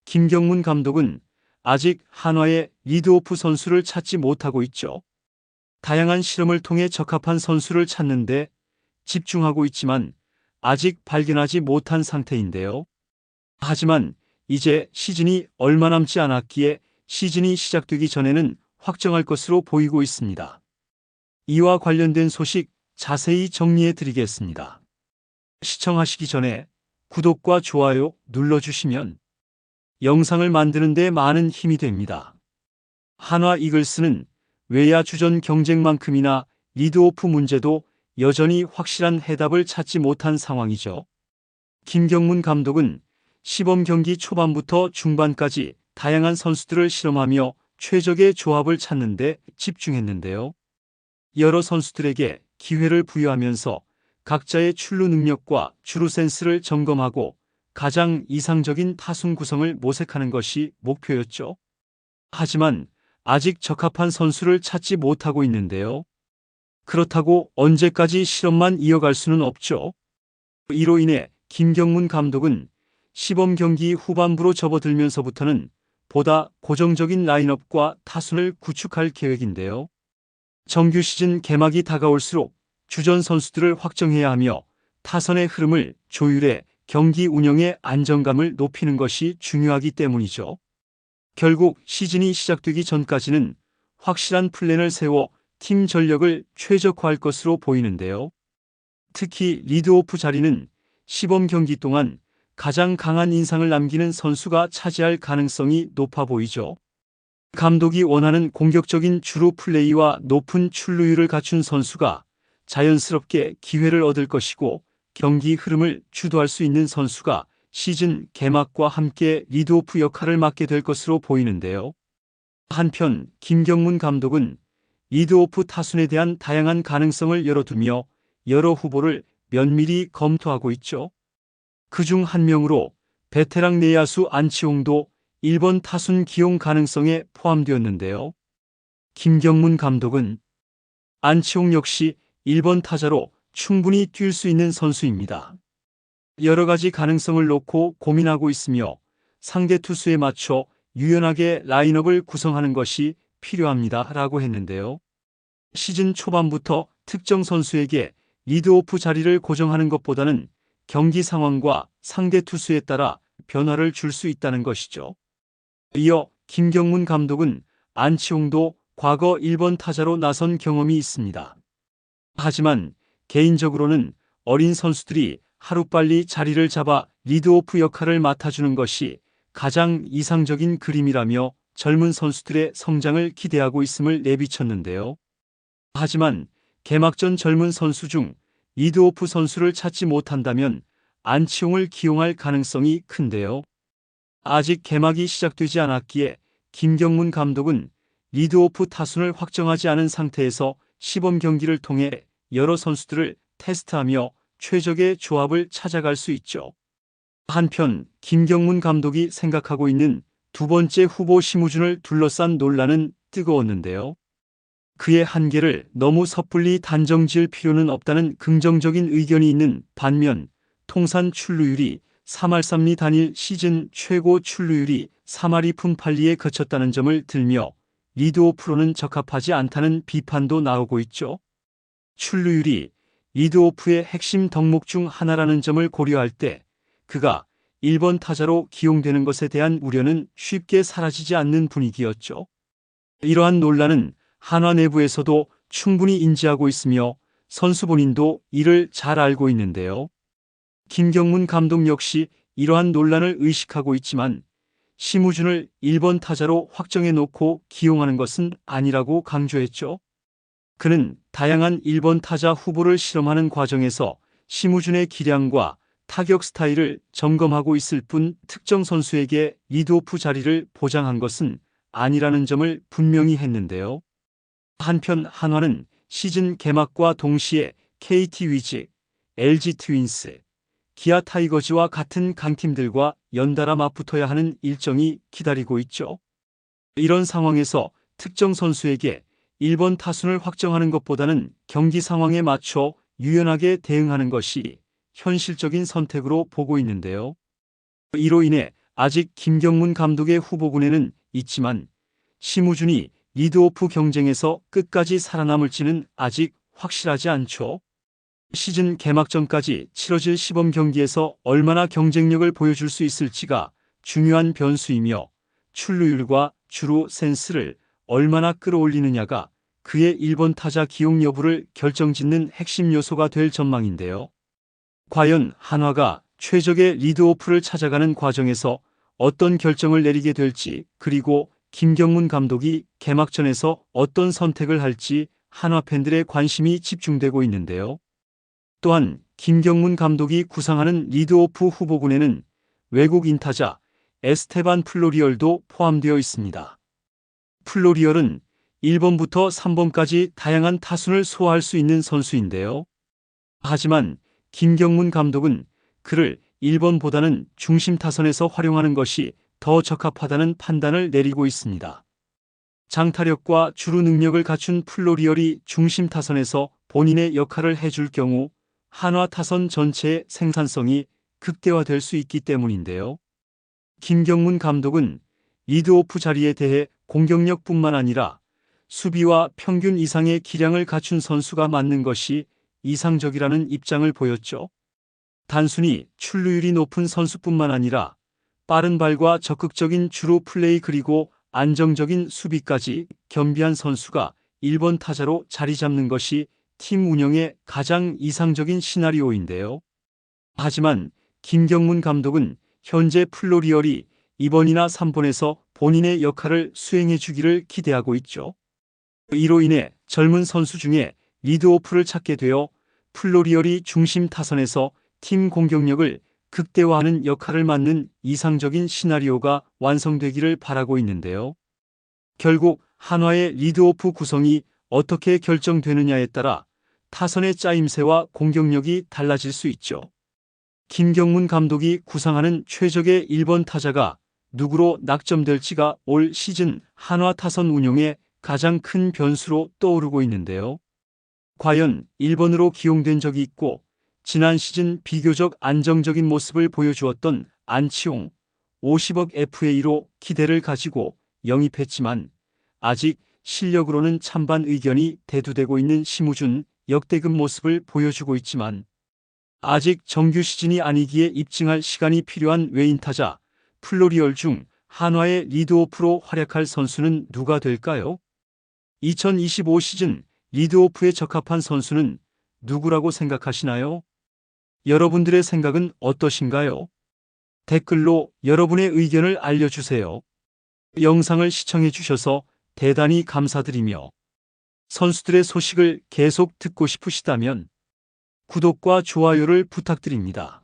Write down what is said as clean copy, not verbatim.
김경문 감독은 아직 한화의 리드오프 선수를 찾지 못하고 있죠. 다양한 실험을 통해 적합한 선수를 찾는데 집중하고 있지만 아직 발견하지 못한 상태인데요. 하지만 이제 시즌이 얼마 남지 않았기에 시즌이 시작되기 전에는 확정할 것으로 보이고 있습니다. 이와 관련된 소식 자세히 정리해 드리겠습니다. 시청하시기 전에 구독과 좋아요 눌러주시면 영상을 만드는 데 많은 힘이 됩니다. 한화 이글스는 외야 주전 경쟁만큼이나 리드오프 문제도 여전히 확실한 해답을 찾지 못한 상황이죠. 김경문 감독은 시범 경기 초반부터 중반까지 다양한 선수들을 실험하며 최적의 조합을 찾는 데 집중했는데요. 여러 선수들에게 기회를 부여하면서 각자의 출루 능력과 주루 센스를 점검하고 가장 이상적인 타순 구성을 모색하는 것이 목표였죠. 하지만 아직 적합한 선수를 찾지 못하고 있는데요. 그렇다고 언제까지 실험만 이어갈 수는 없죠. 이로 인해 김경문 감독은 시범 경기 후반부로 접어들면서부터는 보다 고정적인 라인업과 타순을 구축할 계획인데요. 정규 시즌 개막이 다가올수록 주전 선수들을 확정해야 하며 타선의 흐름을 조율해 경기 운영의 안정감을 높이는 것이 중요하기 때문이죠. 결국 시즌이 시작되기 전까지는 확실한 플랜을 세워 팀 전력을 최적화할 것으로 보이는데요. 특히 리드오프 자리는 시범 경기 동안 가장 강한 인상을 남기는 선수가 차지할 가능성이 높아 보이죠. 감독이 원하는 공격적인 주루 플레이와 높은 출루율을 갖춘 선수가 자연스럽게 기회를 얻을 것이고 경기 흐름을 주도할 수 있는 선수가 시즌 개막과 함께 리드오프 역할을 맡게 될 것으로 보이는데요. 한편 김경문 감독은 리드오프 타순에 대한 다양한 가능성을 열어두며 여러 후보를 면밀히 검토하고 있죠. 그중 한 명으로 베테랑 내야수 안치홍도 1번 타순 기용 가능성에 포함되었는데요. 김경문 감독은 안치홍 역시 1번 타자로 충분히 뛸 수 있는 선수입니다. 여러 가지 가능성을 놓고 고민하고 있으며 상대 투수에 맞춰 유연하게 라인업을 구성하는 것이 필요합니다. 라고 했는데요. 시즌 초반부터 특정 선수에게 리드오프 자리를 고정하는 것보다는 경기 상황과 상대 투수에 따라 변화를 줄 수 있다는 것이죠. 이어 김경문 감독은 안치홍도 과거 1번 타자로 나선 경험이 있습니다. 하지만 개인적으로는 어린 선수들이 하루빨리 자리를 잡아 리드오프 역할을 맡아주는 것이 가장 이상적인 그림이라며 젊은 선수들의 성장을 기대하고 있음을 내비쳤는데요. 하지만 개막전 젊은 선수 중 리드오프 선수를 찾지 못한다면 안치홍을 기용할 가능성이 큰데요. 아직 개막이 시작되지 않았기에 김경문 감독은 리드오프 타순을 확정하지 않은 상태에서 시범 경기를 통해 여러 선수들을 테스트하며 최적의 조합을 찾아갈 수 있죠. 한편 김경문 감독이 생각하고 있는 두 번째 후보 심우준을 둘러싼 논란은 뜨거웠는데요. 그의 한계를 너무 섣불리 단정 지을 필요는 없다는 긍정적인 의견이 있는 반면 통산 출루율이 3할 3리 단일 시즌 최고 출루율이 3할 2푼 8리에 그쳤다는 점을 들며 리드오프로는 적합하지 않다는 비판도 나오고 있죠. 출루율이 리드오프의 핵심 덕목 중 하나라는 점을 고려할 때 그가 1번 타자로 기용되는 것에 대한 우려는 쉽게 사라지지 않는 분위기였죠. 이러한 논란은 한화 내부에서도 충분히 인지하고 있으며 선수 본인도 이를 잘 알고 있는데요. 김경문 감독 역시 이러한 논란을 의식하고 있지만 심우준을 1번 타자로 확정해 놓고 기용하는 것은 아니라고 강조했죠. 그는 다양한 1번 타자 후보를 실험하는 과정에서 심우준의 기량과 타격 스타일을 점검하고 있을 뿐 특정 선수에게 리드오프 자리를 보장한 것은 아니라는 점을 분명히 했는데요. 한편 한화는 시즌 개막과 동시에 KT 위즈, LG 트윈스, 기아 타이거즈와 같은 강팀들과 연달아 맞붙어야 하는 일정이 기다리고 있죠. 이런 상황에서 특정 선수에게 1번 타순을 확정하는 것보다는 경기 상황에 맞춰 유연하게 대응하는 것이 현실적인 선택으로 보고 있는데요. 이로 인해 아직 김경문 감독의 후보군에는 있지만 심우준이 리드오프 경쟁에서 끝까지 살아남을지는 아직 확실하지 않죠. 시즌 개막 전까지 치러질 시범 경기에서 얼마나 경쟁력을 보여줄 수 있을지가 중요한 변수이며 출루율과 주루 센스를 얼마나 끌어올리느냐가 그의 1번 타자 기용 여부를 결정짓는 핵심 요소가 될 전망인데요. 과연 한화가 최적의 리드오프를 찾아가는 과정에서 어떤 결정을 내리게 될지, 그리고 김경문 감독이 개막전에서 어떤 선택을 할지 한화 팬들의 관심이 집중되고 있는데요. 또한 김경문 감독이 구상하는 리드오프 후보군에는 외국 인타자 에스테반 플로리얼도 포함되어 있습니다. 플로리얼은 1번부터 3번까지 다양한 타순을 소화할 수 있는 선수인데요. 하지만 김경문 감독은 그를 1번보다는 중심 타선에서 활용하는 것이 더 적합하다는 판단을 내리고 있습니다. 장타력과 주루 능력을 갖춘 플로리얼이 중심 타선에서 본인의 역할을 해줄 경우 한화 타선 전체의 생산성이 극대화될 수 있기 때문인데요. 김경문 감독은 리드오프 자리에 대해 공격력뿐만 아니라 수비와 평균 이상의 기량을 갖춘 선수가 맞는 것이 이상적이라는 입장을 보였죠. 단순히 출루율이 높은 선수뿐만 아니라 빠른 발과 적극적인 주루 플레이 그리고 안정적인 수비까지 겸비한 선수가 1번 타자로 자리 잡는 것이 팀 운영의 가장 이상적인 시나리오인데요. 하지만 김경문 감독은 현재 플로리얼이 2번이나 3번에서 본인의 역할을 수행해 주기를 기대하고 있죠. 이로 인해 젊은 선수 중에 리드오프를 찾게 되어 플로리얼이 중심 타선에서 팀 공격력을 극대화하는 역할을 맡는 이상적인 시나리오가 완성되기를 바라고 있는데요. 결국 한화의 리드오프 구성이 어떻게 결정되느냐에 따라 타선의 짜임새와 공격력이 달라질 수 있죠. 김경문 감독이 구상하는 최적의 1번 타자가 누구로 낙점될지가 올 시즌 한화 타선 운용의 가장 큰 변수로 떠오르고 있는데요. 과연 1번으로 기용된 적이 있고 지난 시즌 비교적 안정적인 모습을 보여주었던 안치홍 50억 FA로 기대를 가지고 영입했지만 아직 실력으로는 찬반 의견이 대두되고 있는 심우준 역대급 모습을 보여주고 있지만 아직 정규 시즌이 아니기에 입증할 시간이 필요한 외인타자 플로리얼 중 한화의 리드오프로 활약할 선수는 누가 될까요? 2025 시즌 리드오프에 적합한 선수는 누구라고 생각하시나요? 여러분들의 생각은 어떠신가요? 댓글로 여러분의 의견을 알려주세요. 영상을 시청해 주셔서 대단히 감사드리며 선수들의 소식을 계속 듣고 싶으시다면 구독과 좋아요를 부탁드립니다.